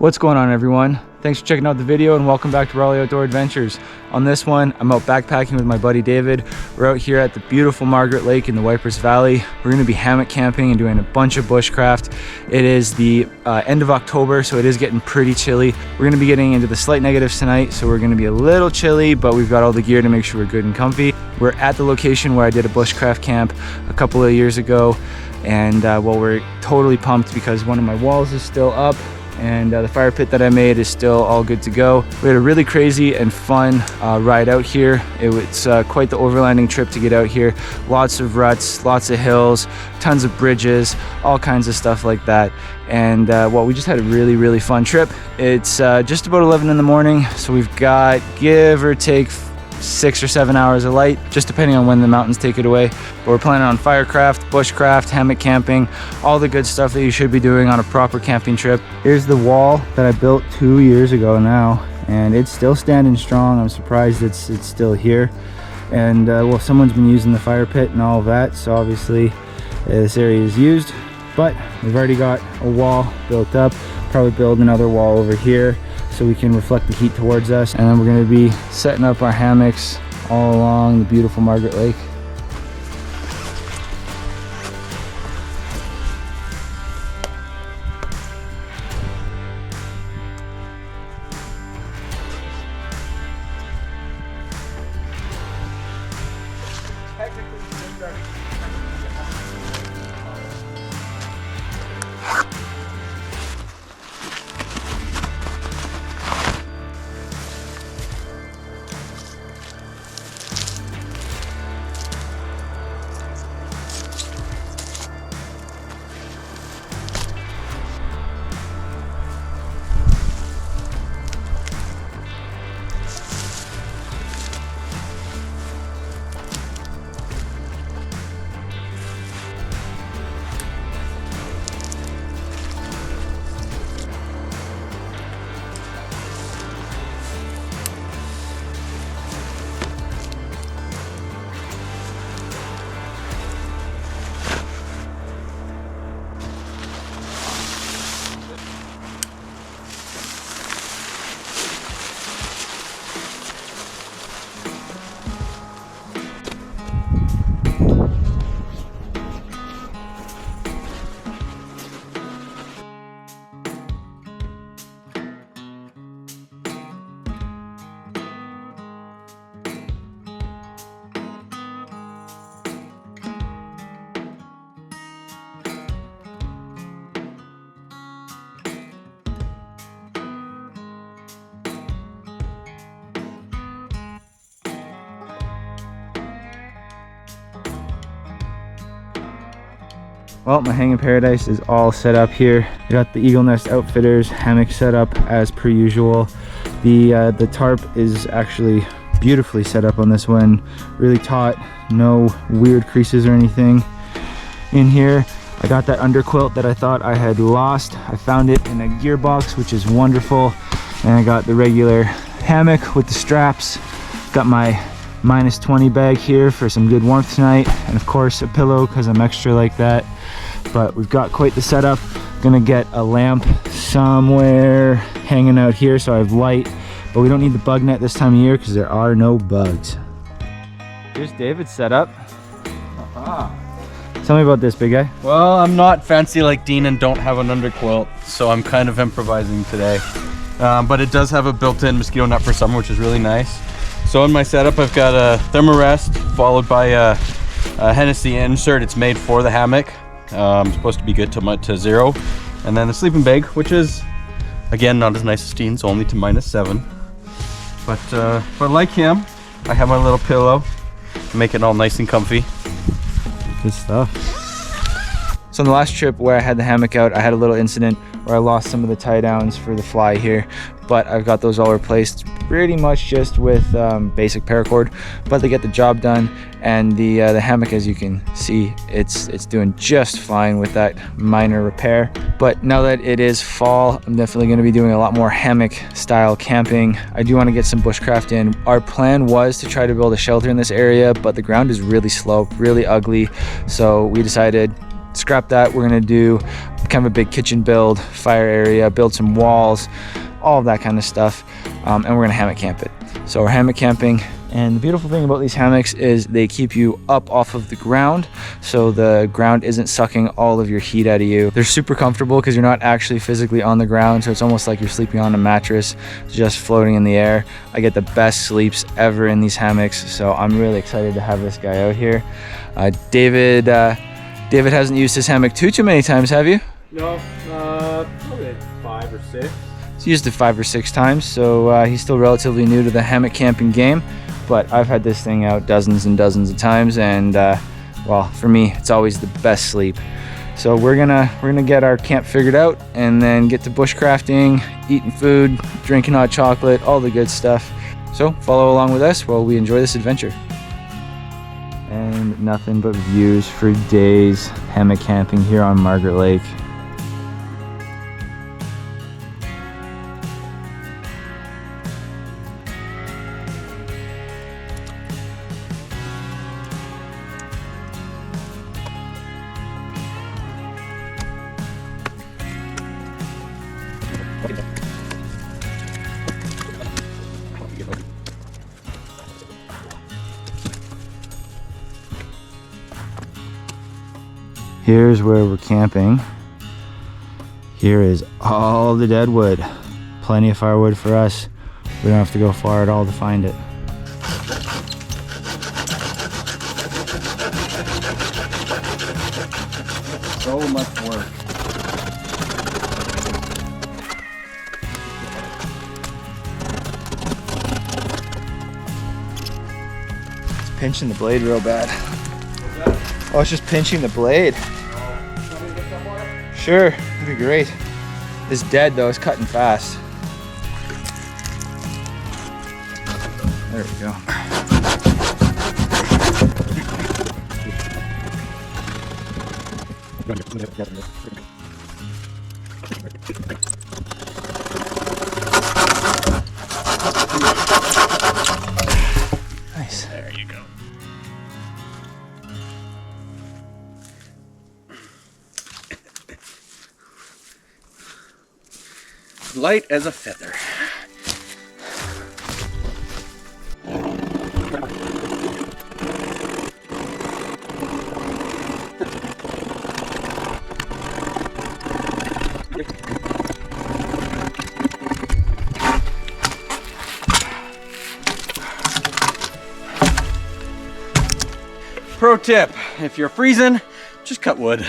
What's going on, everyone? Thanks for checking out the video and welcome back to Rawleigh Outdoor Adventures. On this one, I'm out backpacking with my buddy David. We're out here at the beautiful Margaret Lake in the Wipers Valley. We're going to be hammock camping and doing a bunch of bushcraft. It is the end of October, so it is getting pretty chilly. We're going to be getting into the slight negatives tonight, so we're going to be a little chilly, but we've got all the gear to make sure we're good and comfy. We're at the location where I did a bushcraft camp a couple of years ago, and well, we're totally pumped because one of my walls is still up. And the fire pit that I made is still all good to go. We had a really crazy and fun ride out here. It was quite the overlanding trip to get out here. Lots of ruts, lots of hills, tons of bridges, all kinds of stuff like that. And well, we just had a really fun trip. It's just about 11 in the morning, so we've got, give or take, 6 or 7 hours of light, just depending on when the mountains take it away. But we're planning on firecraft, bushcraft, hammock camping, all the good stuff that you should be doing on a proper camping trip. Here's the wall that I built 2 years ago now, and it's still standing strong. I'm surprised it's still here. And well, someone's been using the fire pit and all of that, so obviously this area is used. But we've already got a wall built up. Probably build another wall over here so we can reflect the heat towards us, and then we're going to be setting up our hammocks all along the beautiful Margaret Lake. Well, my hanging paradise is all set up here. I got the Eagle Nest Outfitters hammock set up as per usual. The tarp is actually beautifully set up on this one. Really taut, no weird creases or anything in here. I got that underquilt that I thought I had lost. I found it in a gearbox, which is wonderful. And I got the regular hammock with the straps. Got my -20 bag here for some good warmth tonight, and of course a pillow because I'm extra like that. But we've got quite the setup. Gonna get a lamp somewhere hanging out here so I have light, but we don't need the bug net this time of year because there are no bugs. Here's David's setup. Tell me about this, big guy. Well, I'm not fancy like Dean and don't have an underquilt, so I'm kind of improvising today. But it does have a built-in mosquito net for summer, which is really nice. So in my setup, I've got a thermarest followed by a Hennessy insert. It's made for the hammock. Supposed to be good to 0. And then the sleeping bag, which is, again, not as nice as Dean's, only to -7. But like him, I have my little pillow, make it all nice and comfy. Good stuff. So on the last trip where I had the hammock out, I had a little incident where I lost some of the tie downs for the fly here, but I've got those all replaced pretty much just with basic paracord, but they get the job done. And the hammock, as you can see, it's doing just fine with that minor repair. But now that it is fall, I'm definitely going to be doing a lot more hammock style camping. I do want to get some bushcraft in. Our plan was to try to build a shelter in this area, but the ground is really sloped, really ugly, so we decided scrap that. We're gonna do kind of a big kitchen build, fire area, build some walls, all of that kind of stuff, and we're gonna hammock camp it. So we're hammock camping, and the beautiful thing about these hammocks is they keep you up off of the ground, so the ground isn't sucking all of your heat out of you. They're super comfortable because you're not actually physically on the ground, so it's almost like you're sleeping on a mattress, just floating in the air. I get the best sleeps ever in these hammocks, so I'm really excited to have this guy out here. David hasn't used his hammock too many times, have you? No, probably 5 or 6. He's used it 5 or 6 times, so he's still relatively new to the hammock camping game. But I've had this thing out dozens and dozens of times, and well, for me, it's always the best sleep. So we're gonna get our camp figured out, and then get to bushcrafting, eating food, drinking hot chocolate, all the good stuff. So follow along with us while we enjoy this adventure. And nothing but views for days hammock camping here on Margaret Lake. Here's where we're camping. Here is all the dead wood. Plenty of firewood for us. We don't have to go far at all to find it. So much work. It's pinching the blade real bad. Oh, it's just pinching the blade. Sure, that'd be great. It's dead though, it's cutting fast. There we go. Nice. There you go. Light as a feather. Pro tip, if you're freezing, just cut wood.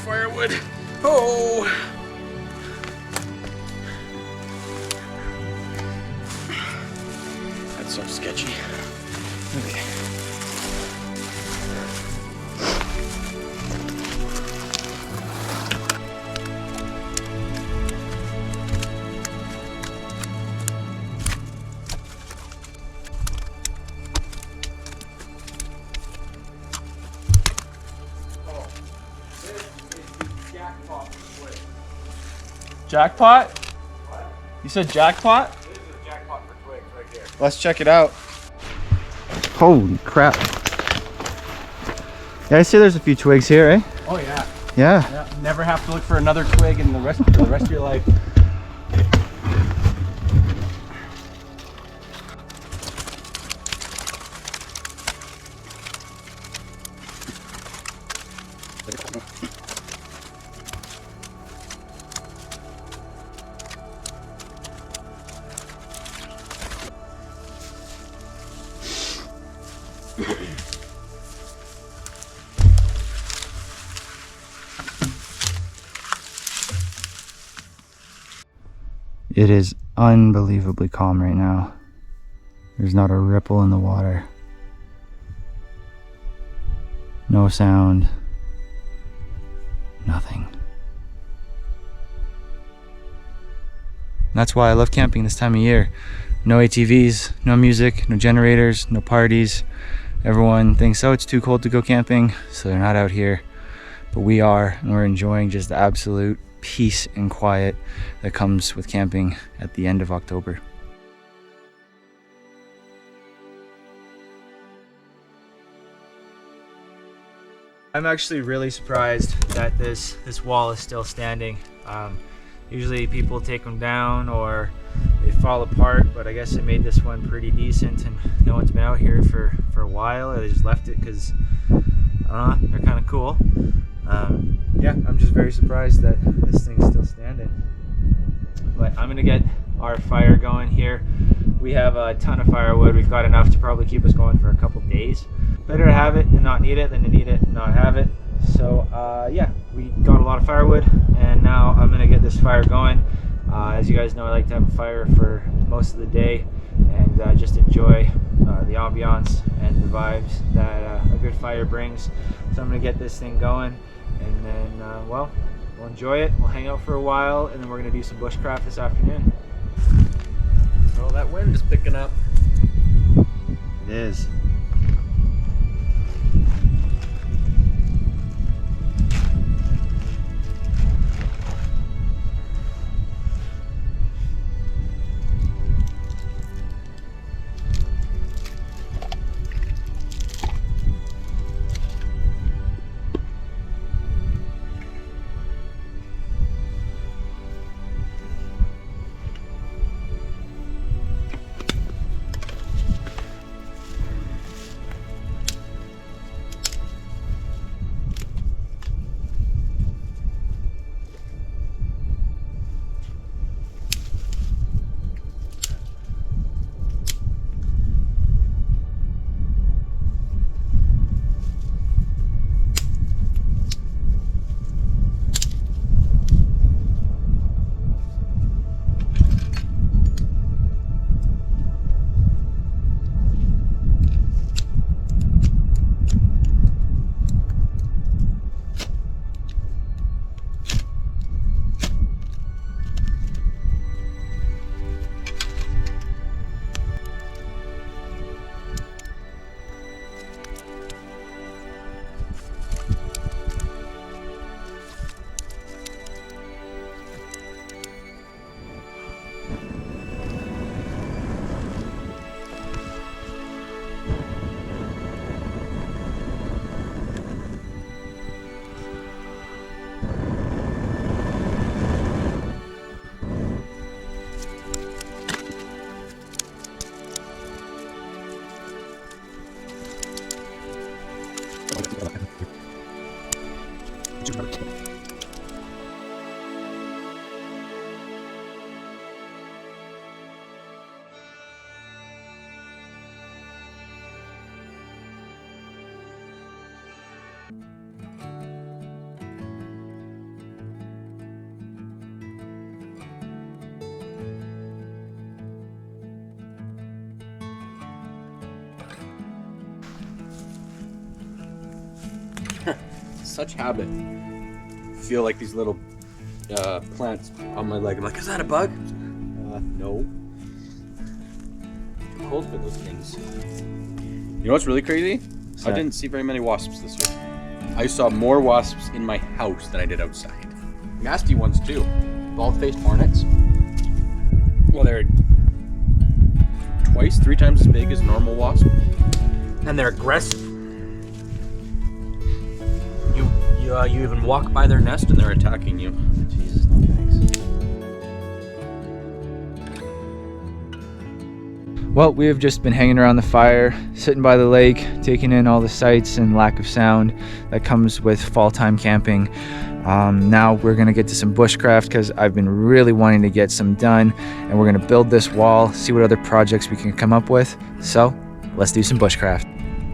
Firewood. Oh! That's so sketchy. Okay. Jackpot? What? You said jackpot? This is a jackpot for twigs right here. Let's check it out. Holy crap. Yeah, I see there's a few twigs here, eh? Oh yeah. Yeah. Never have to look for another twig in the rest of your life. It is unbelievably calm right now. There's not a ripple in the water. No sound. Nothing. That's why I love camping this time of year. No ATVs, no music, no generators, no parties. Everyone thinks, oh, it's too cold to go camping, so they're not out here. But we are, and we're enjoying just the absolute peace and quiet that comes with camping at the end of October. I'm actually really surprised that this wall is still standing. Usually people take them down or they fall apart, but I guess I made this one pretty decent, and no one's been out here for a while, or they just left it because, I don't know, they're kind of cool. Yeah, I'm just very surprised that this thing's still standing. But I'm gonna get our fire going here. We have a ton of firewood. We've got enough to probably keep us going for a couple days. Better to have it and not need it than to need it and not have it. So yeah, we got a lot of firewood, and now I'm gonna get this fire going. As you guys know, I like to have a fire for most of the day and just enjoy the ambiance and the vibes that a good fire brings. So I'm gonna get this thing going, and then well, we'll enjoy it. We'll hang out for a while, and then we're gonna do some bushcraft this afternoon. Oh, that wind is picking up. It is. Such habit. Feel like these little plants on my leg. I'm like, is that a bug? No. Too cold for those things. You know what's really crazy? I didn't see very many wasps this year. I saw more wasps in my house than I did outside. Nasty ones too. Bald-faced hornets. Well, they're twice, 3 times as big as normal wasp. and they're aggressive. You even walk by their nest and they're attacking you. Jesus, no thanks. Well, we have just been hanging around the fire, sitting by the lake, taking in all the sights and lack of sound that comes with fall time camping. Now we're gonna get to some bushcraft because I've been really wanting to get some done, and we're gonna build this wall, see what other projects we can come up with. So let's do some bushcraft.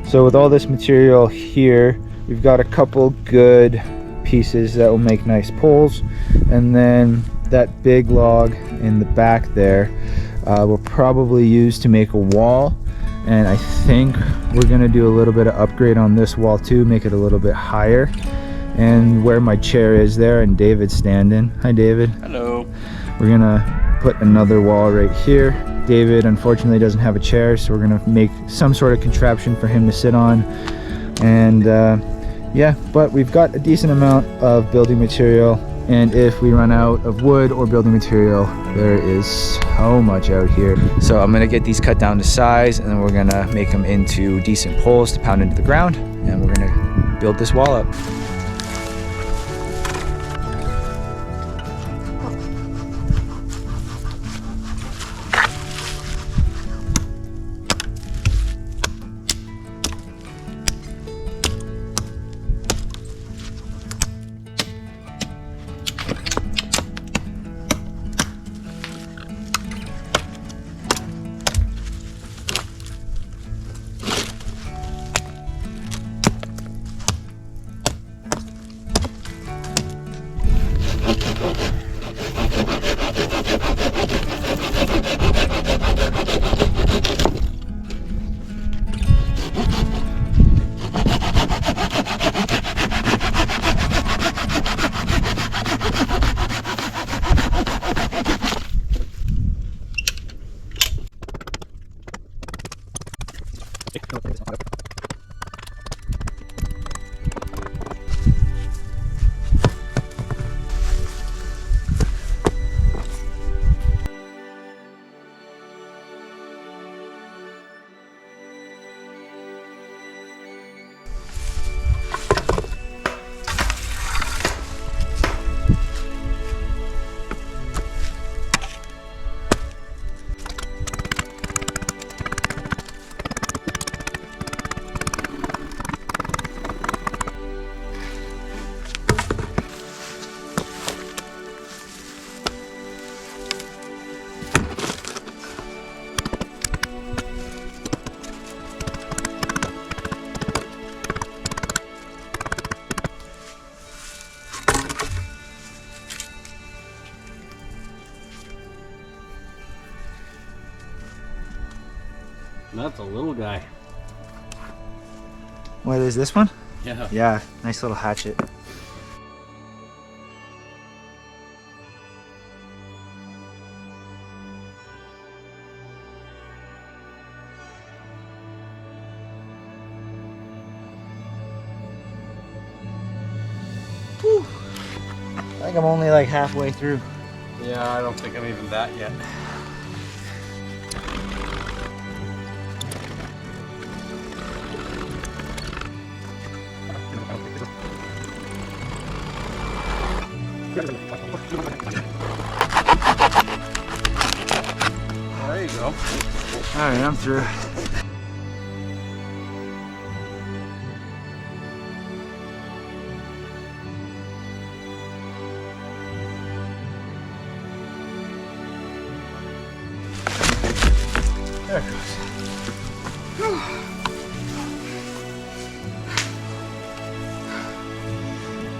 So with all this material here, we've got a couple good pieces that will make nice poles, and then that big log in the back there we'll probably use to make a wall. And I think we're gonna do a little bit of upgrade on this wall too, make it a little bit higher. And where my chair is there and David's standing. Hi David. Hello. We're gonna put another wall right here. David unfortunately doesn't have a chair, so we're gonna make some sort of contraption for him to sit on. And yeah, but we've got a decent amount of building material, and if we run out of wood or building material, there is so much out here. So I'm gonna get these cut down to size, and then we're gonna make them into decent poles to pound into the ground, and we're gonna build this wall up. That's a little guy. What is this one? Yeah. Yeah, nice little hatchet. Whew. I think I'm only like halfway through. Yeah, I don't think I'm even that yet. There you go. All right, I'm through. There it goes.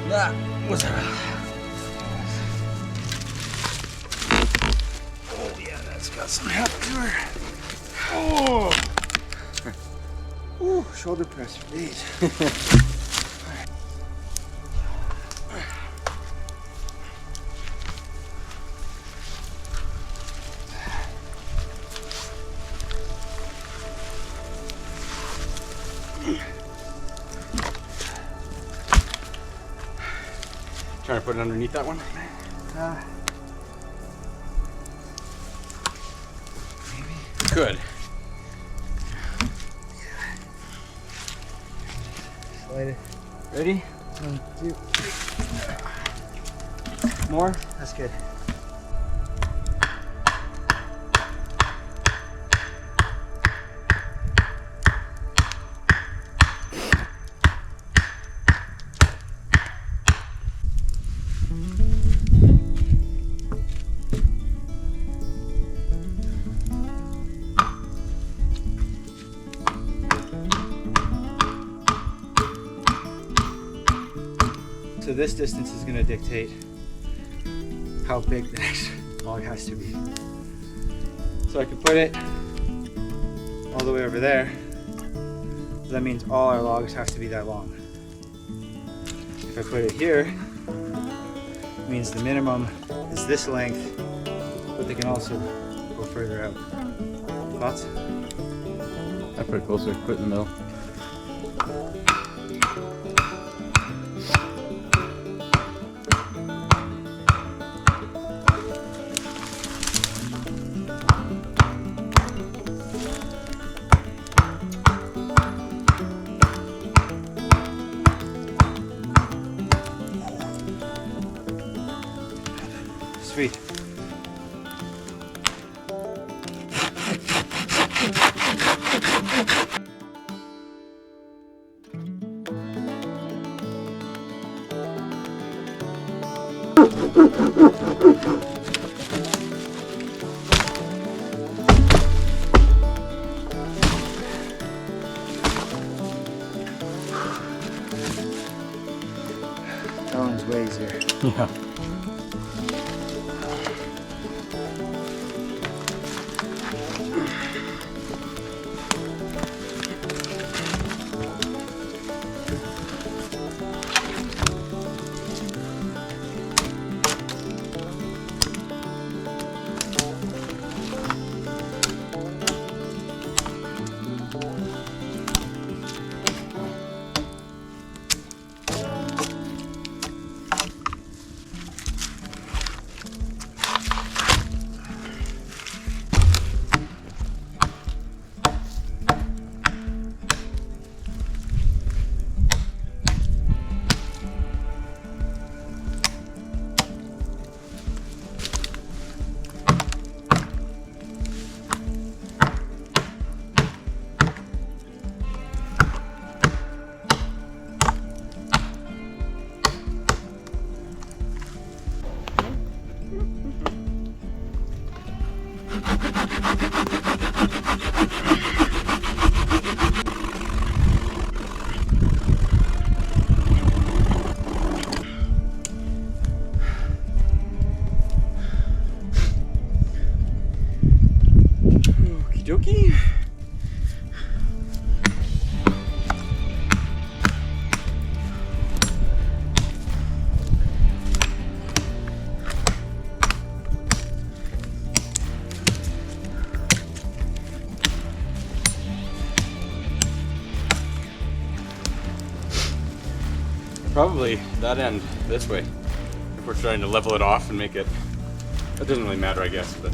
That was Oh yeah, that's got some heft to her. Oh! Ooh, shoulder press for days. Trying to put it underneath that one? Maybe. Good. Light it. Ready? 1, 2. More? That's good. So this distance is going to dictate how big the next log has to be. So I could put it all the way over there. So that means all our logs have to be that long. If I put it here, it means the minimum is this length, but they can also go further out. Thoughts? I put it closer, put it in the middle. Sweet. That one's way easier. Yeah. Dokey. Probably that end this way, if we're trying to level it off and make it, that doesn't really matter, I guess, but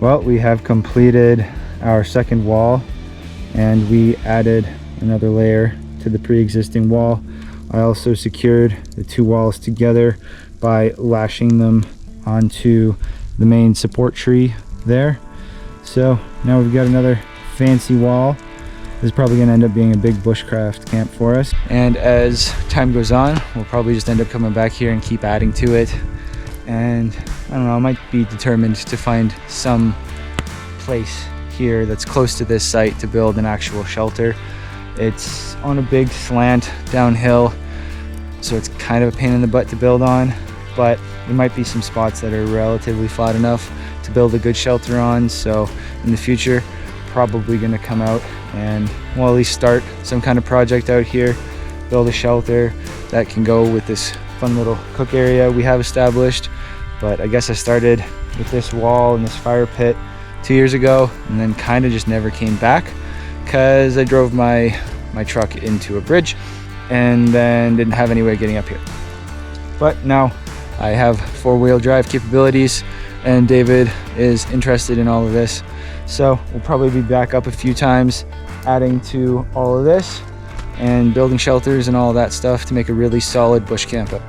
Well, we have completed our second wall, and we added another layer to the pre-existing wall. I also secured the two walls together by lashing them onto the main support tree there. So now we've got another fancy wall. This is probably going to end up being a big bushcraft camp for us. And as time goes on, we'll probably just end up coming back here and keep adding to it. And I don't know, I might be determined to find some place here that's close to this site to build an actual shelter. It's on a big slant downhill, so it's kind of a pain in the butt to build on, but there might be some spots that are relatively flat enough to build a good shelter on. So in the future, probably going to come out and we'll at least start some kind of project out here, build a shelter that can go with this fun little cook area we have established. But I guess I started with this wall and this fire pit 2 years ago, and then kind of just never came back because I drove my truck into a bridge and then didn't have any way of getting up here. But now I have four-wheel drive capabilities and David is interested in all of this. So we'll probably be back up a few times, adding to all of this and building shelters and all of that stuff to make a really solid bush camp up.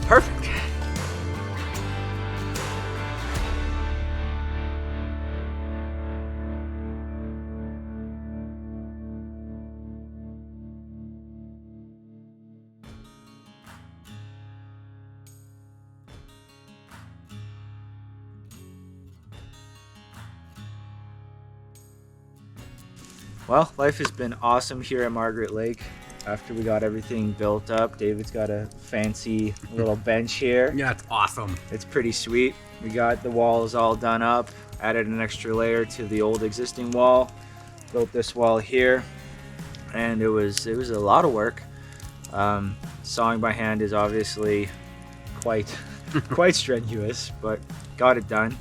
Perfect. Well, life has been awesome here at Margaret Lake. After we got everything built up, David's got a fancy little bench here. Yeah, it's awesome. It's pretty sweet. We got the walls all done up, added an extra layer to the old existing wall, built this wall here, and it was a lot of work. Sawing by hand is obviously quite strenuous, but got it done.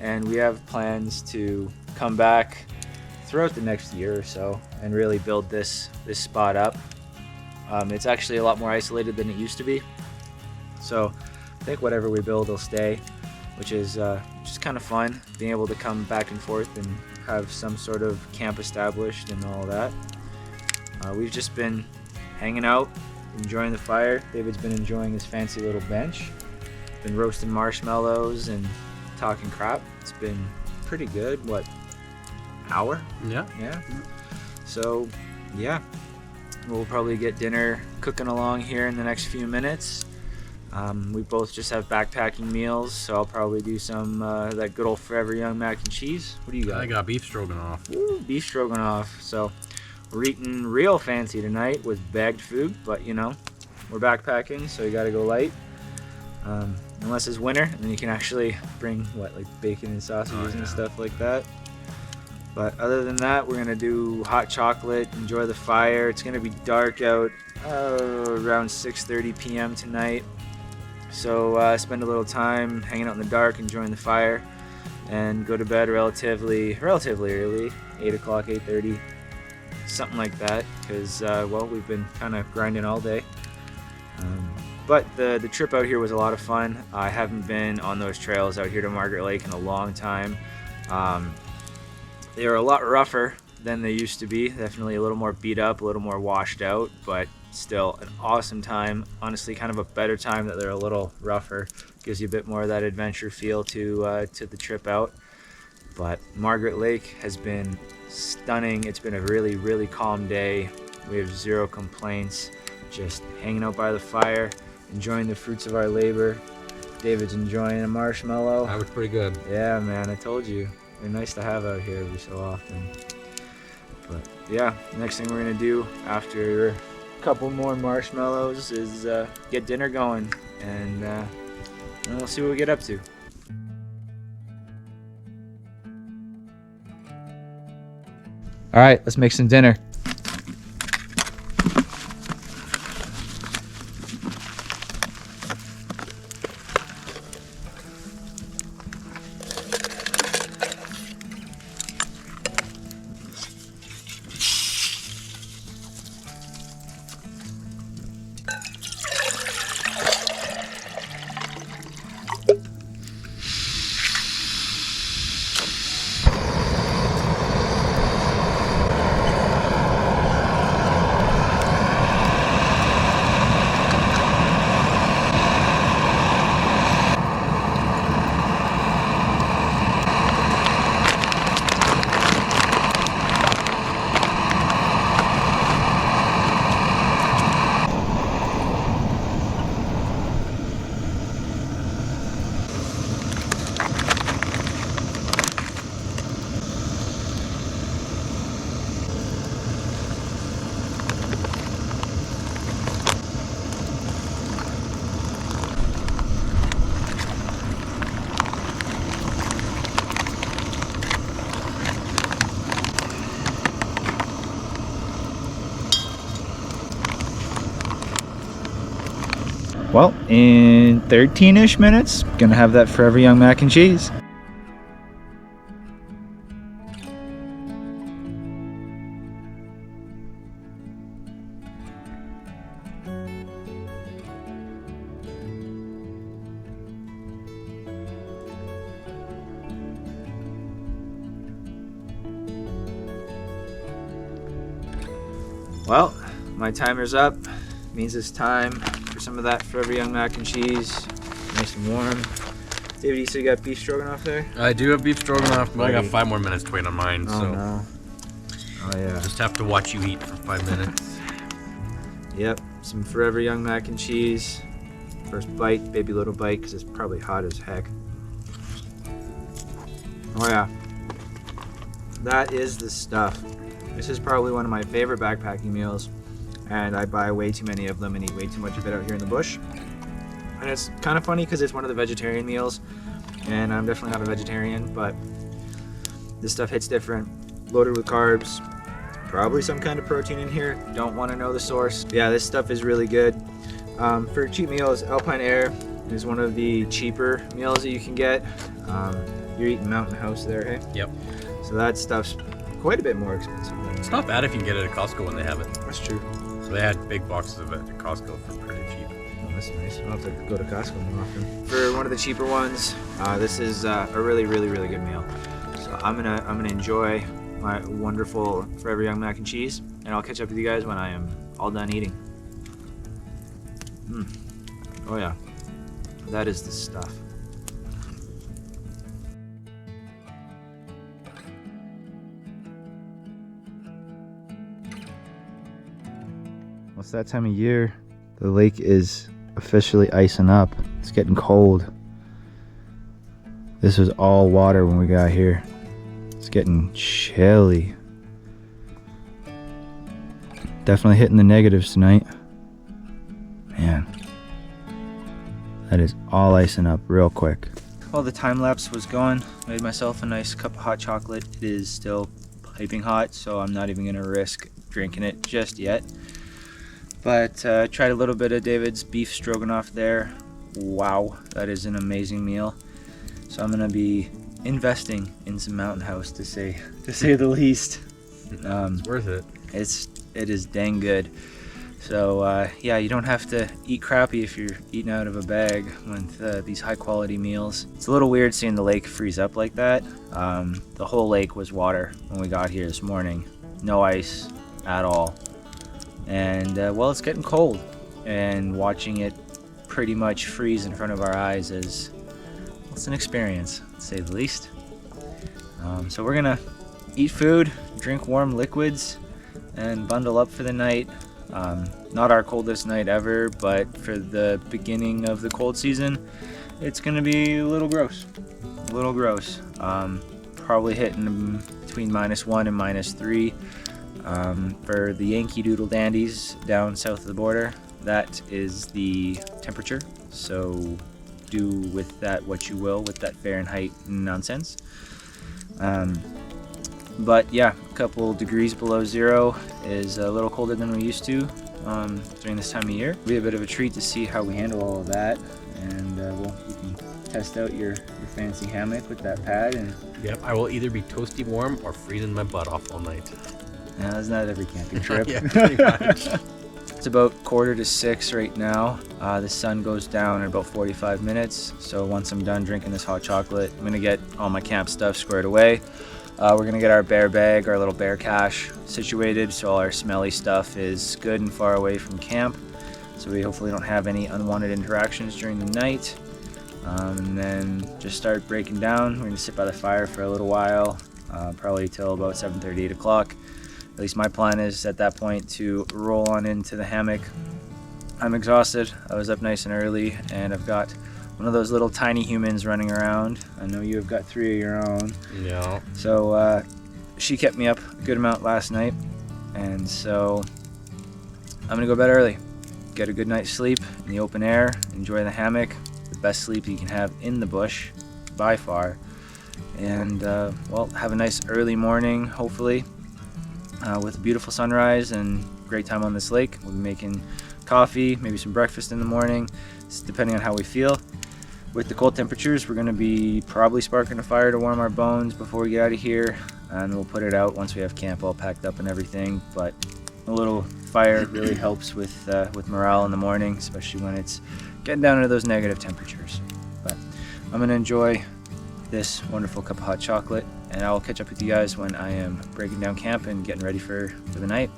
And we have plans to come back throughout the next year or so and really build this spot up. It's actually a lot more isolated than it used to be, so I think whatever we build will stay, which is just kind of fun, being able to come back and forth and have some sort of camp established and all that. We've just been hanging out, enjoying the fire. David's been enjoying his fancy little bench, been roasting marshmallows and talking crap. It's been pretty good. What, hour? Yeah. So yeah, we'll probably get dinner cooking along here in the next few minutes. We both just have backpacking meals, so I'll probably do some that good old Forever Young mac and cheese. What do you got? I got beef stroganoff. Ooh, beef stroganoff. So we're eating real fancy tonight with bagged food, but you know, we're backpacking, so you gotta go light. Unless it's winter, and then you can actually bring like bacon and sausages and stuff like that. But other than that, we're gonna do hot chocolate, enjoy the fire. It's gonna be dark out around 6:30 p.m. tonight. So spend a little time hanging out in the dark, enjoying the fire, and go to bed relatively early, 8 o'clock, 8:30, something like that, because well, we've been kind of grinding all day. But the trip out here was a lot of fun. I haven't been on those trails out here to Margaret Lake in a long time. They are a lot rougher than they used to be. Definitely a little more beat up, a little more washed out, but still an awesome time. Honestly, kind of a better time that they're a little rougher. Gives you a bit more of that adventure feel to the trip out. But Margaret Lake has been stunning. It's been a really, really calm day. We have zero complaints. Just hanging out by the fire, enjoying the fruits of our labor. David's enjoying a marshmallow. That was pretty good. Yeah, man, I told you. They're nice to have out here every so often. But yeah, next thing we're gonna do after a couple more marshmallows is get dinner going, and we'll see what we get up to. All right, let's make some dinner. Well, in 13-ish minutes, gonna have that Forever Young mac and cheese. Well, my timer's up. Means it's time for some of that Forever Young mac and cheese. Nice and warm. David, you said you got beef stroganoff there? I do have beef stroganoff, but I got 5 more minutes to wait on mine, Oh so no. Oh yeah. just have to watch you eat for 5 minutes. Yep, some Forever Young mac and cheese. First bite, baby little bite, because it's probably hot as heck. Oh yeah. That is the stuff. This is probably one of my favorite backpacking meals, and I buy way too many of them and eat way too much of it out here in the bush. And it's kind of funny because it's one of the vegetarian meals, and I'm definitely not a vegetarian, but this stuff hits different. Loaded with carbs, probably some kind of protein in here. Don't want to know the source. Yeah, this stuff is really good. For cheap meals, Alpine Air is one of the cheaper meals that you can get. You're eating Mountain House there, hey? Yep. So that stuff's quite a bit more expensive. It's not bad if you can get it at Costco when they have it. That's true. So they had big boxes of it at Costco for pretty cheap. Oh, that's nice. I'll have to go to Costco more often. For one of the cheaper ones, this is a really, really, really good meal. So I'm gonna enjoy my wonderful Forever Young mac and cheese, and I'll catch up with you guys when I am all done eating. Oh yeah, that is the stuff. Well, it's that time of year. The lake is officially icing up. It's getting cold. This was all water when we got here. It's getting chilly. Definitely hitting the negatives tonight. Man, that is all icing up real quick. While the time lapse was going, made myself a nice cup of hot chocolate. It is still piping hot, so I'm not even gonna risk drinking it just yet. But tried a little bit of David's beef stroganoff there. Wow, that is an amazing meal. So I'm gonna be investing in some Mountain House to say the least. It's worth it. It is dang good. So yeah, you don't have to eat crappy if you're eating out of a bag with these high quality meals. It's a little weird seeing the lake freeze up like that. The whole lake was water when we got here this morning. No ice at all. And well, it's getting cold, and watching it pretty much freeze in front of our eyes is, well, it's an experience, to say the least. So we're gonna eat food, drink warm liquids, and bundle up for the night. Not our coldest night ever, but for the beginning of the cold season, it's gonna be a little gross. Probably hitting between -1 and -3. For the Yankee Doodle dandies down south of the border, that is the temperature. So do with that what you will with that Fahrenheit nonsense. But yeah, a couple degrees below zero is a little colder than we used to during this time of year. It'll be a bit of a treat to see how we handle all of that, and you can test out your fancy hammock with that pad. And Yep, I will either be toasty warm or freezing my butt off all night. no, that's not every camping trip. Yeah, pretty much. It's about 5:45 right now. The sun goes down in about 45 minutes. So once I'm done drinking this hot chocolate, I'm gonna get all my camp stuff squared away. We're gonna get our bear bag, our little bear cache situated, so all our smelly stuff is good and far away from camp. So we hopefully don't have any unwanted interactions during the night. And then just start breaking down. We're gonna sit by the fire for a little while, probably till about 7:30, 8 o'clock. At least my plan is at that point to roll on into the hammock. I'm exhausted. I was up nice and early, and I've got one of those little tiny humans running around. I know you have got 3 of your own. Yeah. So she kept me up a good amount last night, and so I'm gonna go to bed early, get a good night's sleep in the open air, enjoy the hammock, the best sleep you can have in the bush by far, and well, have a nice early morning hopefully with a beautiful sunrise and great time on this lake. We'll be making coffee, maybe some breakfast in the morning, depending on how we feel. With the cold temperatures, we're going to be probably sparking a fire to warm our bones before we get out of here, and we'll put it out once we have camp all packed up and everything. But a little fire really helps with morale in the morning, especially when it's getting down into those negative temperatures. But I'm going to enjoy this wonderful cup of hot chocolate, and I'll catch up with you guys when I am breaking down camp and getting ready for the night.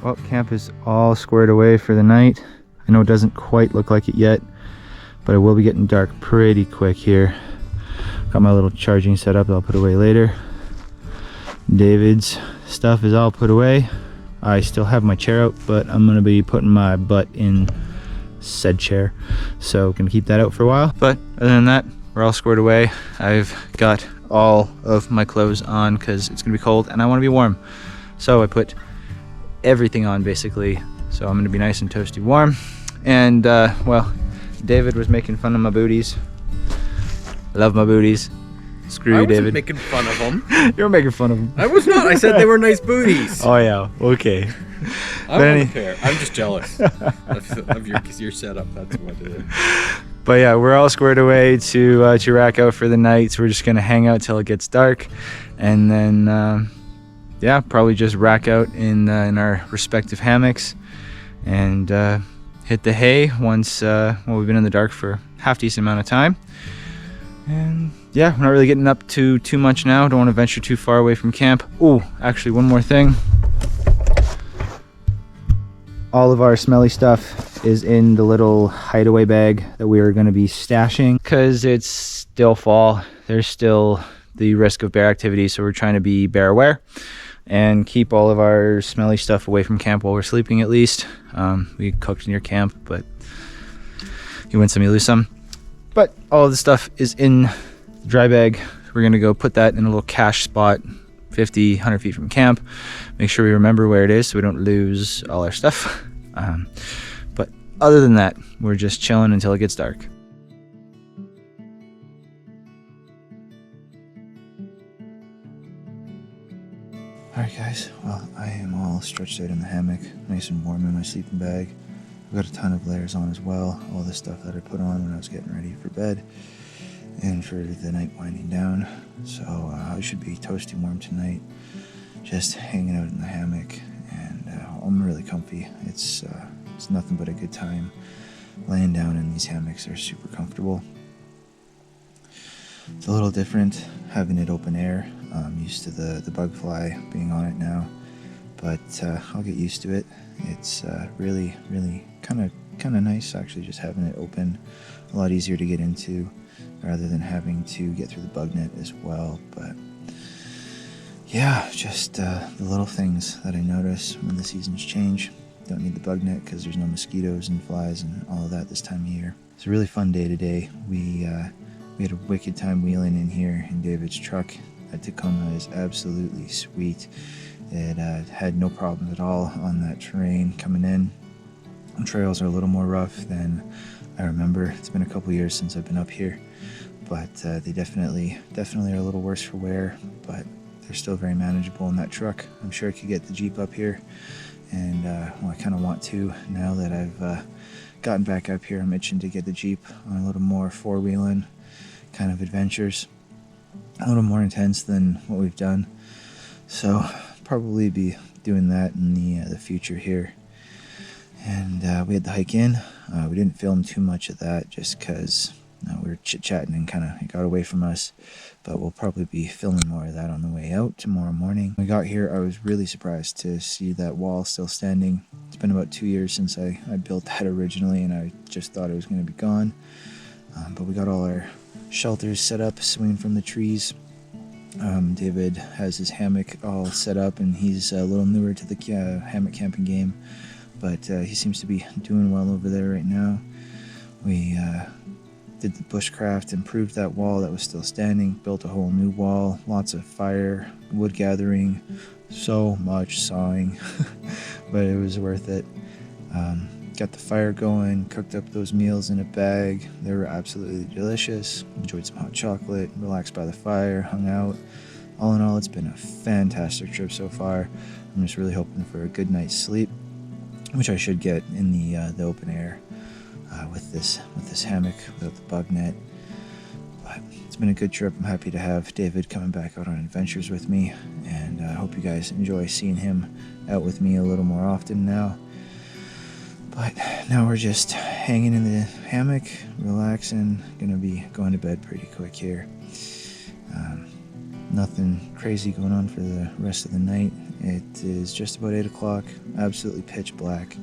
Well, camp is all squared away for the night. I know it doesn't quite look like it yet, but it will be getting dark pretty quick here. Got my little charging set up that I'll put away later. David's stuff is all put away. I still have my chair out, but I'm gonna be putting my butt in said chair. So gonna keep that out for a while. But other than that, we're all squared away. I've got all of my clothes on because it's gonna be cold and I wanna be warm. So I put everything on basically. So I'm gonna be nice and toasty warm. And well, David was making fun of my booties. I love my booties. Screw you, David. I wasn't making fun of them. You're making fun of them. I was not. I said they were nice booties. Oh yeah, okay. I don't care. I'm just jealous of your setup. That's what it is. But yeah, we're all squared away to rack out for the night. So we're just gonna hang out till it gets dark, and then yeah, probably just rack out in our respective hammocks and hit the hay once well, we've been in the dark for half decent amount of time. And yeah, we're not really getting up to too much now. Don't want to venture too far away from camp. Oh, actually one more thing. All of our smelly stuff is in the little hideaway bag that we are going to be stashing because it's still fall. There's still the risk of bear activity, so we're trying to be bear aware and keep all of our smelly stuff away from camp while we're sleeping at least. We cooked near camp, but you win some, you lose some. But all of the stuff is in the dry bag. We're gonna go put that in a little cache spot 50, 100 feet from camp. Make sure we remember where it is so we don't lose all our stuff. But other than that, we're just chilling until it gets dark. Alright guys, well I am all stretched out in the hammock, nice and warm in my sleeping bag. I've got a ton of layers on as well, all the stuff that I put on when I was getting ready for bed and for the night winding down. So I should be toasty warm tonight, just hanging out in the hammock, and I'm really comfy. It's nothing but a good time laying down in these hammocks. They're super comfortable. It's a little different having it open air. I'm used to the bug fly being on it now, but I'll get used to it. It's really kind of nice actually, just having it open. A lot easier to get into rather than having to get through the bug net as well. But yeah, just the little things that I notice when the seasons change. Don't need the bug net because there's no mosquitoes and flies and all of that this time of year. It's a really fun day today. We had a wicked time wheeling in here in David's truck. That Tacoma is absolutely sweet. It had no problems at all on that terrain coming in. The trails are a little more rough than I remember. It's been a couple years since I've been up here, but they definitely are a little worse for wear, but they're still very manageable in that truck. I'm sure I could get the Jeep up here, and well, I kind of want to now that I've gotten back up here. I'm itching to get the Jeep on a little more four-wheeling kind of adventures, a little more intense than what we've done. So probably be doing that in the future here. And we had the hike in. We didn't film too much of that just because we were chit-chatting and kind of it got away from us, but we'll probably be filming more of that on the way out tomorrow morning. When we got here, I was really surprised to see that wall still standing. It's been about 2 years since I built that originally, and I just thought it was going to be gone. But we got all our shelters set up, swinging from the trees. David has his hammock all set up, and he's a little newer to the hammock camping game, but he seems to be doing well over there right now. We did the bushcraft, improved that wall that was still standing, built a whole new wall, lots of fire, wood gathering, so much sawing, but it was worth it. Got the fire going, cooked up those meals in a bag. They were absolutely delicious. Enjoyed some hot chocolate, relaxed by the fire, hung out. All in all, it's been a fantastic trip so far. I'm just really hoping for a good night's sleep, which I should get in the open air with this hammock without the bug net. But it's been a good trip. I'm happy to have David coming back out on adventures with me, and I hope you guys enjoy seeing him out with me a little more often now. But now we're just hanging in the hammock, relaxing. Gonna be going to bed pretty quick here. Nothing crazy going on for the rest of the night. It is just about 8 o'clock, absolutely pitch black,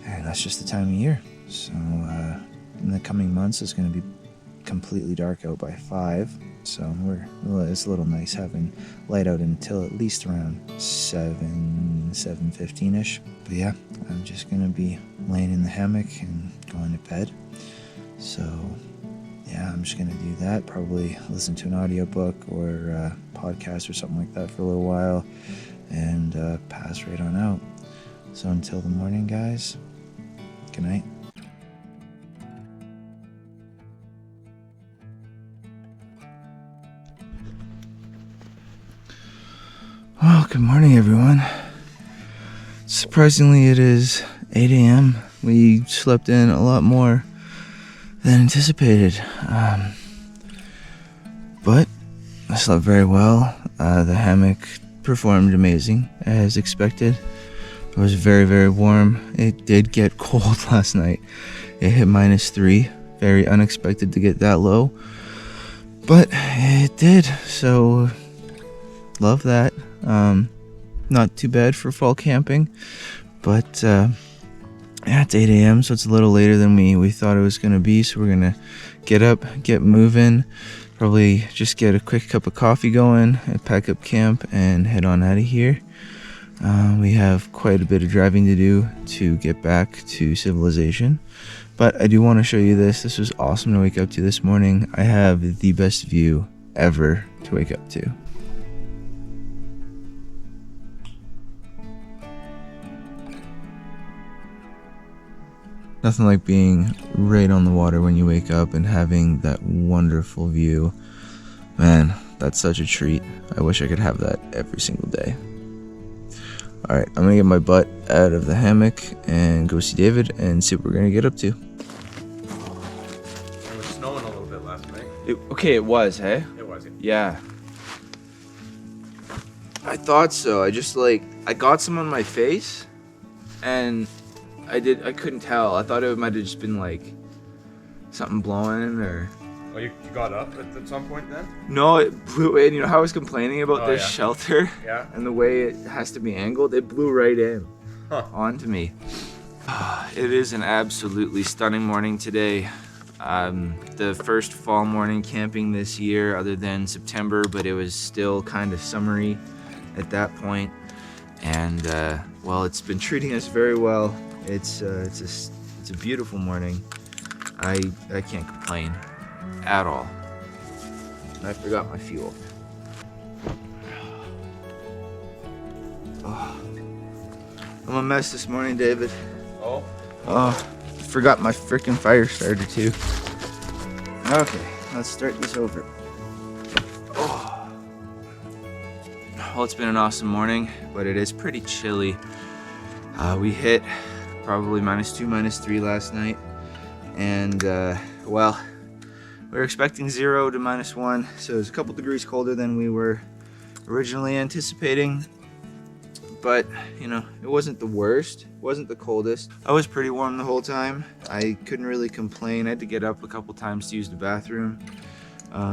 and that's just the time of year. So in the coming months, it's going to be completely dark out by 5. So it's a little nice having light out until at least around 7:15ish. But yeah, I'm just gonna be laying in the hammock and going to bed. So yeah, I'm just gonna do that. Probably listen to an audiobook or a podcast or something like that for a little while, and pass right on out. So until the morning, guys, good night. Well, good morning, everyone. Surprisingly, it is 8 a.m. We slept in a lot more than anticipated. But I slept very well. The hammock performed amazing, as expected. It was very, very warm. It did get cold last night. It hit -3. Very unexpected to get that low. But it did, so love that. Not too bad for fall camping, but yeah, it's 8 a.m. so it's a little later than we thought it was going to be. So we're gonna get up, get moving, probably just get a quick cup of coffee going, and pack up camp and head on out of here. We have quite a bit of driving to do to get back to civilization, but I do want to show you this. This was awesome to wake up to this morning. I have the best view ever to wake up to. Nothing like being right on the water when you wake up and having that wonderful view. Man, that's such a treat. I wish I could have that every single day. All right, I'm gonna get my butt out of the hammock and go see David and see what we're gonna get up to. It was snowing a little bit last night. Okay, it was, hey? It was. Yeah. I thought so. I just like, I got some on my face and I couldn't tell. I thought it might have just been like something blowing or... Oh, you got up at some point then? No, it blew in. You know how I was complaining about Oh, this yeah. shelter? Yeah. And the way it has to be angled? It blew right in onto me. It is an absolutely stunning morning today. The first fall morning camping this year other than September, but it was still kind of summery at that point. And well, it's been treating us very well. It's a beautiful morning. I can't complain at all. I forgot my fuel. Oh, I'm a mess this morning, David. Oh? Oh, forgot my freaking fire starter too. Okay, let's start this over. Oh. Well, it's been an awesome morning, but it is pretty chilly. We hit probably -2, -3 last night, and well, we were expecting 0 to -1, so it was a couple degrees colder than we were originally anticipating. But, you know, it wasn't the worst, it wasn't the coldest. I was pretty warm the whole time. I couldn't really complain. I had to get up a couple times to use the bathroom,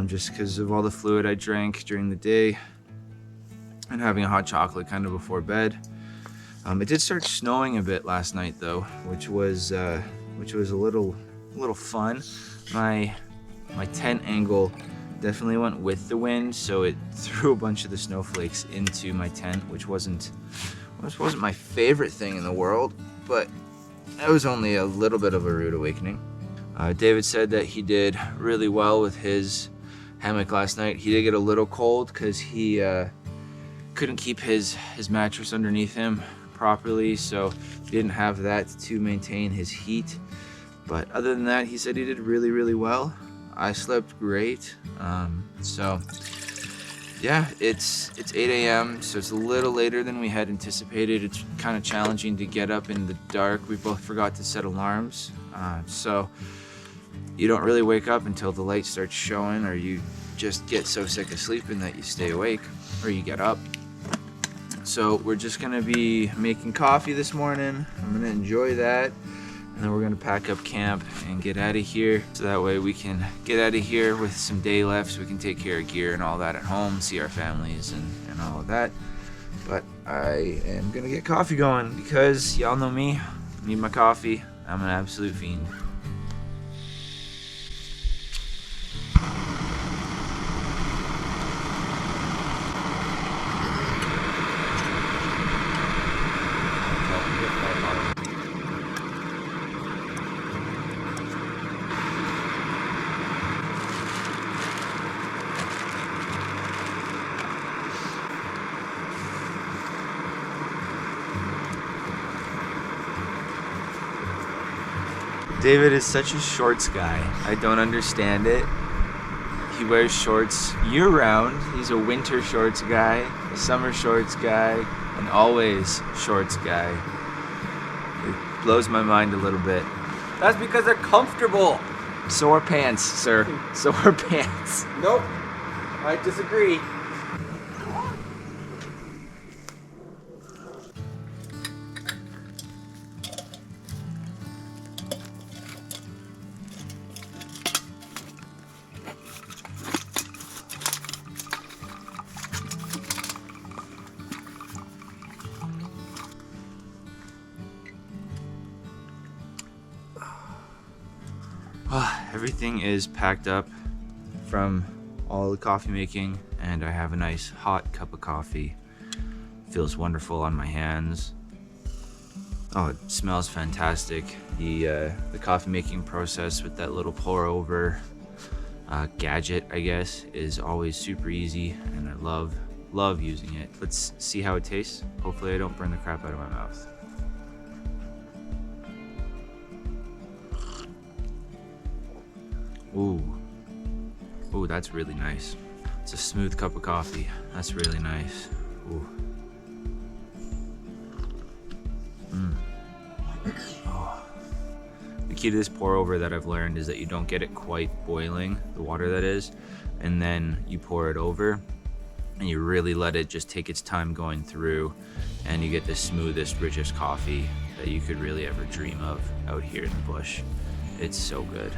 just because of all the fluid I drank during the day and having a hot chocolate kind of before bed. It did start snowing a bit last night though, which was a little fun. My tent angle definitely went with the wind, so it threw a bunch of the snowflakes into my tent, which wasn't my favorite thing in the world, but it was only a little bit of a rude awakening. David said that he did really well with his hammock last night. He did get a little cold because he couldn't keep his mattress underneath him properly, so he didn't have that to maintain his heat. But other than that, he said he did really, really well. I slept great. So yeah, it's 8 a.m. so it's a little later than we had anticipated. It's kind of challenging to get up in the dark. We both forgot to set alarms, so you don't really wake up until the light starts showing, or you just get so sick of sleeping that you stay awake, or you get up. So we're just gonna be making coffee this morning. I'm gonna enjoy that. And then we're gonna pack up camp and get out of here. So that way we can get out of here with some day left so we can take care of gear and all that at home, see our families and all of that. But I am gonna get coffee going because y'all know me, need my coffee. I'm an absolute fiend. David is such a shorts guy. I don't understand it. He wears shorts year-round. He's a winter shorts guy, a summer shorts guy, an always shorts guy. It blows my mind a little bit. That's because they're comfortable. So are pants, sir. So are pants. Nope. I disagree. Everything is packed up from all the coffee making, and I have a nice hot cup of coffee. Feels wonderful on my hands. Oh, it smells fantastic. The coffee making process with that little pour over gadget, I guess, is always super easy, and I love using it. Let's see how it tastes. Hopefully I don't burn the crap out of my mouth. Ooh, that's really nice. It's a smooth cup of coffee. That's really nice. Ooh. The key to this pour over that I've learned is that you don't get it quite boiling, the water that is, and then you pour it over and you really let it just take its time going through, and you get the smoothest, richest coffee that you could really ever dream of out here in the bush. It's so good.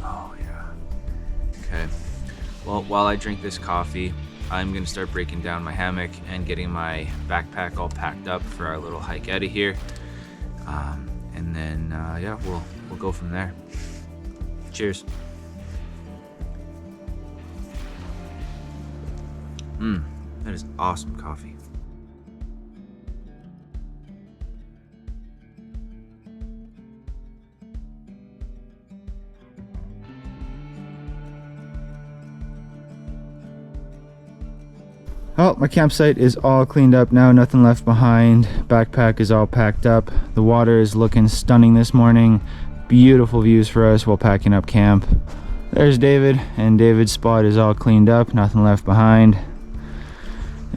Oh yeah. Okay. Well, while I drink this coffee, I'm gonna start breaking down my hammock and getting my backpack all packed up for our little hike out of here. And then, yeah, we'll go from there. Cheers. That is awesome coffee. Well, my campsite is all cleaned up now, nothing left behind. Backpack is all packed up. The water is looking stunning this morning. Beautiful views for us while packing up camp. There's David, and David's spot is all cleaned up, nothing left behind.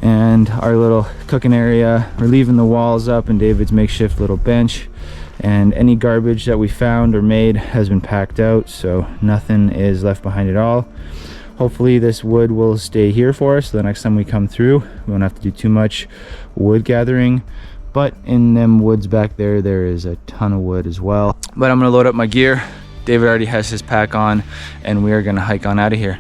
And our little cooking area, we're leaving the walls up and David's makeshift little bench. And any garbage that we found or made has been packed out, so nothing is left behind at all. Hopefully this wood will stay here for us, so the next time we come through, we won't have to do too much wood gathering. But in them woods back there, there is a ton of wood as well. But I'm gonna load up my gear. David already has his pack on, and we are gonna hike on out of here.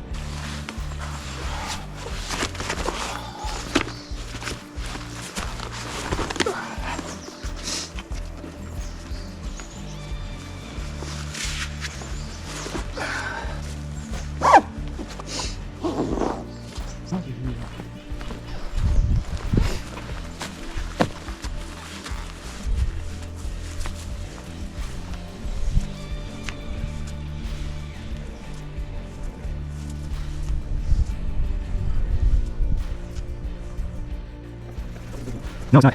No, it's not.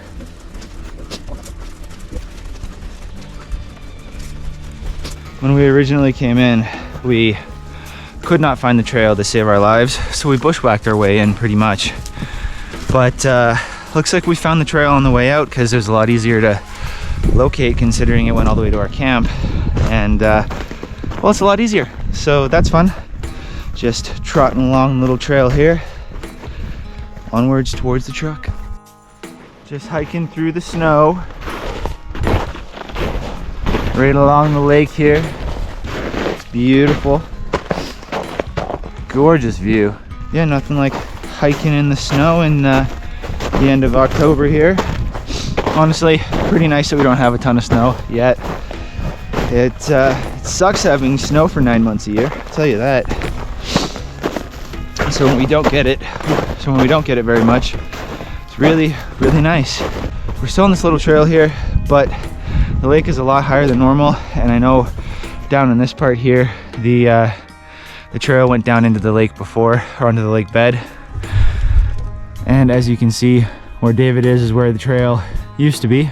When we originally came in, we could not find the trail to save our lives, so we bushwhacked our way in pretty much. But looks like we found the trail on the way out because it was a lot easier to locate considering it went all the way to our camp. And well, it's a lot easier, so that's fun. Just trotting along the little trail here, onwards towards the truck. Just hiking through the snow, right along the lake here. It's beautiful, gorgeous view. Yeah, nothing like hiking in the snow in the end of October here. Honestly, pretty nice that we don't have a ton of snow yet. It sucks having snow for 9 months a year, I'll tell you that. So when we don't get it very much, it's really nice. We're still on this little trail here, but the lake is a lot higher than normal, and I know down in this part here, the trail went down into the lake before, or onto the lake bed. And as you can see, where David is where the trail used to be,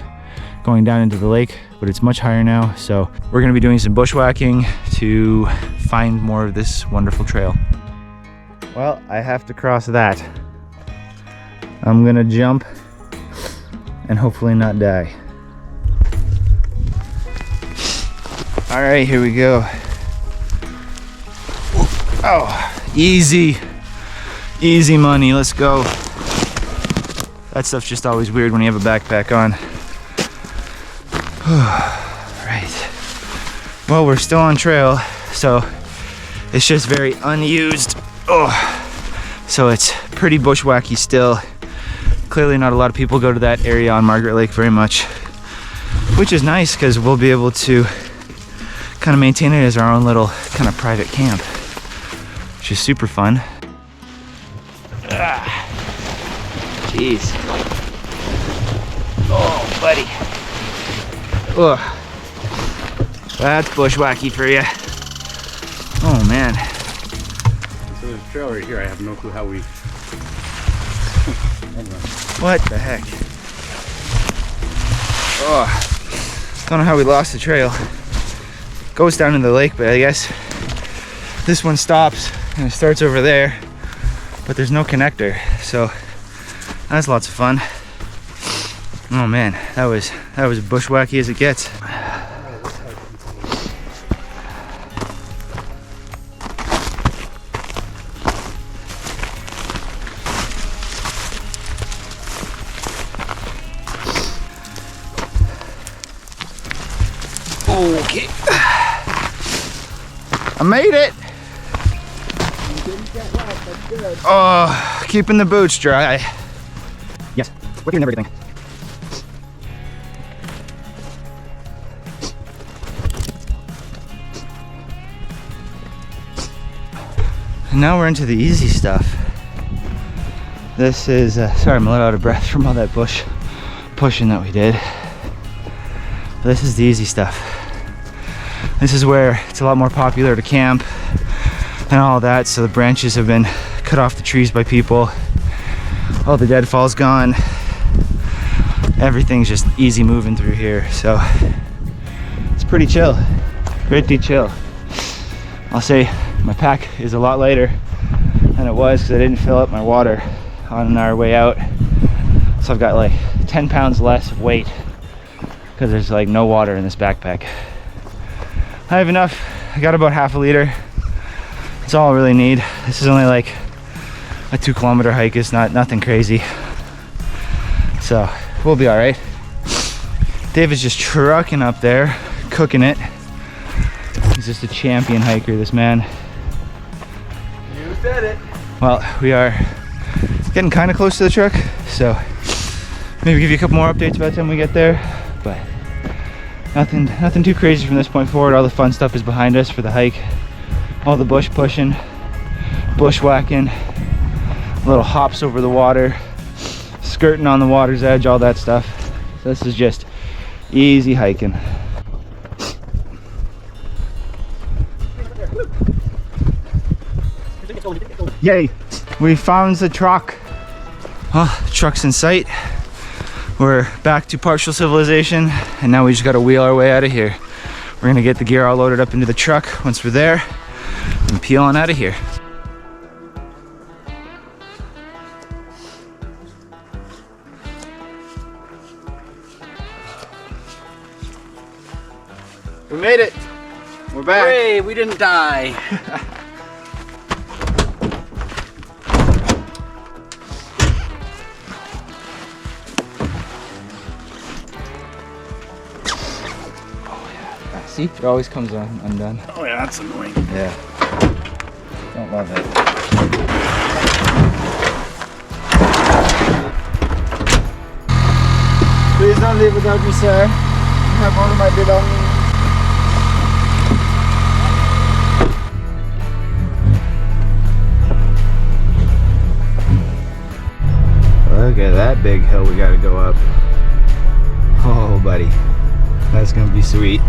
going down into the lake, but it's much higher now. So we're gonna be doing some bushwhacking to find more of this wonderful trail. Well, I have to cross that. I'm gonna jump and hopefully not die. All right, here we go. Oh, easy money, let's go. That stuff's just always weird when you have a backpack on. Right. Well, we're still on trail, so it's just very unused. Oh, so it's pretty bushwhacky still. Clearly not a lot of people go to that area on Margaret Lake very much, which is nice because we'll be able to kind of maintain it as our own little kind of private camp, which is super fun. Jeez. Oh, buddy. Ugh. That's bushwhacky for you. Oh, man. So there's a trail right here. I have no clue how we... What the heck? Oh, don't know how we lost the trail. Goes down into the lake, but I guess this one stops and it starts over there, but there's no connector, so That's lots of fun. Oh man, that was bushwhacky as it gets. Okay. I made it. Oh, keeping the boots dry. Yes, wicking and everything. And now we're into the easy stuff. This is, sorry, I'm a little out of breath from all that bush pushing that we did. But this is the easy stuff. This is where it's a lot more popular to camp and all that, so the branches have been cut off the trees by people. All the deadfall's gone. Everything's just easy moving through here, so it's pretty chill, pretty chill. I'll say my pack is a lot lighter than it was because I didn't fill up my water on our way out. So I've got like 10 pounds less of weight because there's like no water in this backpack. I have enough. I got about half a liter. That's all I really need. This is only like a 2-kilometer hike. It's nothing crazy. So we'll be all right. David's just trucking up there, cooking it. He's just a champion hiker, this man. You said it. Well, we are getting kind of close to the truck, so maybe give you a couple more updates by the time we get there. But nothing too crazy from this point forward. All the fun stuff is behind us for the hike. All the bush pushing, bushwhacking, little hops over the water, skirting on the water's edge, all that stuff. So this is just easy hiking. Yay, we found the truck. Well, the truck's in sight. We're back to partial civilization, and now we just gotta wheel our way out of here. We're gonna get the gear all loaded up into the truck once we're there and peel on out of here. We made it. We're back. Hey, we didn't die. See, it always comes undone. Oh yeah, that's annoying. Yeah. Don't love it. Please don't leave without me, sir. I have all of my belongings. Look at that big hill we gotta go up. Oh, buddy. That's gonna be sweet.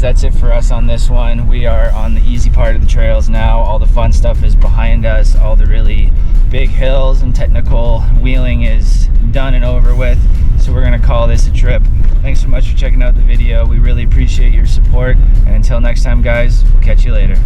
that's it for us on this one. We are on the easy part of the trails now. All the fun stuff is behind us. All the really big hills and technical wheeling is done and over with. So we're gonna call this a trip. Thanks so much for checking out the video. We really appreciate your support. And until next time, guys, we'll catch you later.